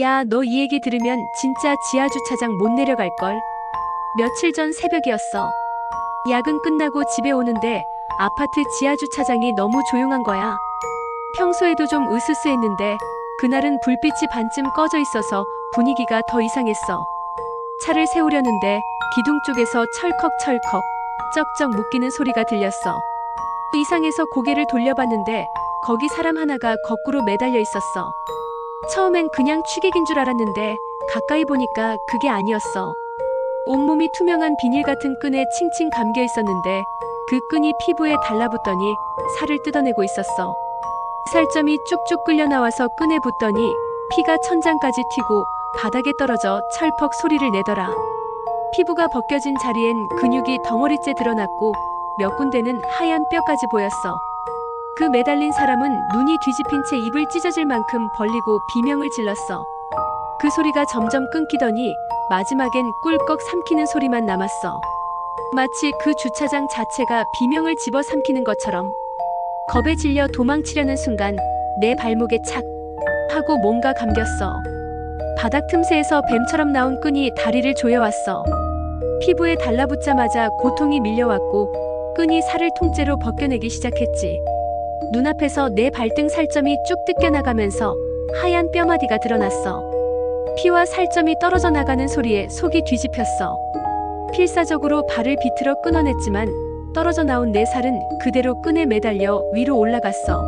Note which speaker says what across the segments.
Speaker 1: 야, 너 이 얘기 들으면 진짜 지하주차장 못 내려갈걸? 며칠 전 새벽이었어. 야근 끝나고 집에 오는데 아파트 지하주차장이 너무 조용한 거야. 평소에도 좀 으스스했는데 그날은 불빛이 반쯤 꺼져 있어서 분위기가 더 이상했어. 차를 세우려는데 기둥 쪽에서 철컥철컥 쩍쩍 묶이는 소리가 들렸어. 이상해서 고개를 돌려봤는데 거기 사람 하나가 거꾸로 매달려 있었어. 처음엔 그냥 취객인 줄 알았는데 가까이 보니까 그게 아니었어. 온몸이 투명한 비닐 같은 끈에 칭칭 감겨 있었는데 그 끈이 피부에 달라붙더니 살을 뜯어내고 있었어. 살점이 쭉쭉 끌려 나와서 끈에 붙더니 피가 천장까지 튀고 바닥에 떨어져 철퍽 소리를 내더라. 피부가 벗겨진 자리엔 근육이 덩어리째 드러났고 몇 군데는 하얀 뼈까지 보였어. 그 매달린 사람은 눈이 뒤집힌 채 입을 찢어질 만큼 벌리고 비명을 질렀어. 그 소리가 점점 끊기더니 마지막엔 꿀꺽 삼키는 소리만 남았어. 마치 그 주차장 자체가 비명을 집어삼키는 것처럼. 겁에 질려 도망치려는 순간 내 발목에 착 하고 뭔가 감겼어. 바닥 틈새에서 뱀처럼 나온 끈이 다리를 조여왔어. 피부에 달라붙자마자 고통이 밀려왔고 끈이 살을 통째로 벗겨내기 시작했지. 눈앞에서 내 발등 살점이 쭉 뜯겨나가면서 하얀 뼈마디가 드러났어. 피와 살점이 떨어져 나가는 소리에 속이 뒤집혔어. 필사적으로 발을 비틀어 끊어냈지만 떨어져 나온 내 살은 그대로 끈에 매달려 위로 올라갔어.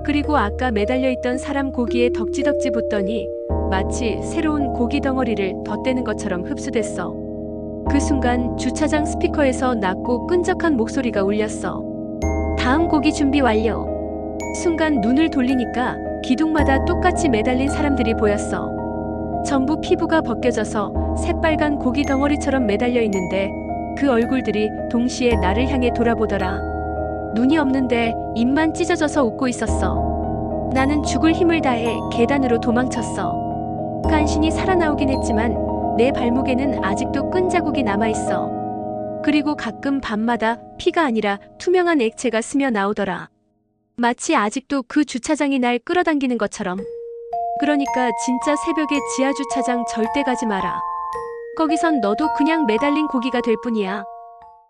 Speaker 1: 그리고 아까 매달려 있던 사람 고기에 덕지덕지 붙더니 마치 새로운 고기 덩어리를 덧대는 것처럼 흡수됐어. 그 순간 주차장 스피커에서 낮고 끈적한 목소리가 울렸어. 다음 고기 준비 완료. 순간 눈을 돌리니까 기둥마다 똑같이 매달린 사람들이 보였어. 전부 피부가 벗겨져서 새빨간 고기 덩어리처럼 매달려 있는데 그 얼굴들이 동시에 나를 향해 돌아보더라. 눈이 없는데 입만 찢어져서 웃고 있었어. 나는 죽을 힘을 다해 계단으로 도망쳤어. 간신히 살아나오긴 했지만 내 발목에는 아직도 끈 자국이 남아있어. 그리고 가끔 밤마다 피가 아니라 투명한 액체가 스며 나오더라. 마치 아직도 그 주차장이 날 끌어당기는 것처럼. 그러니까 진짜 새벽에 지하주차장 절대 가지 마라. 거기선 너도 그냥 매달린 고기가 될 뿐이야.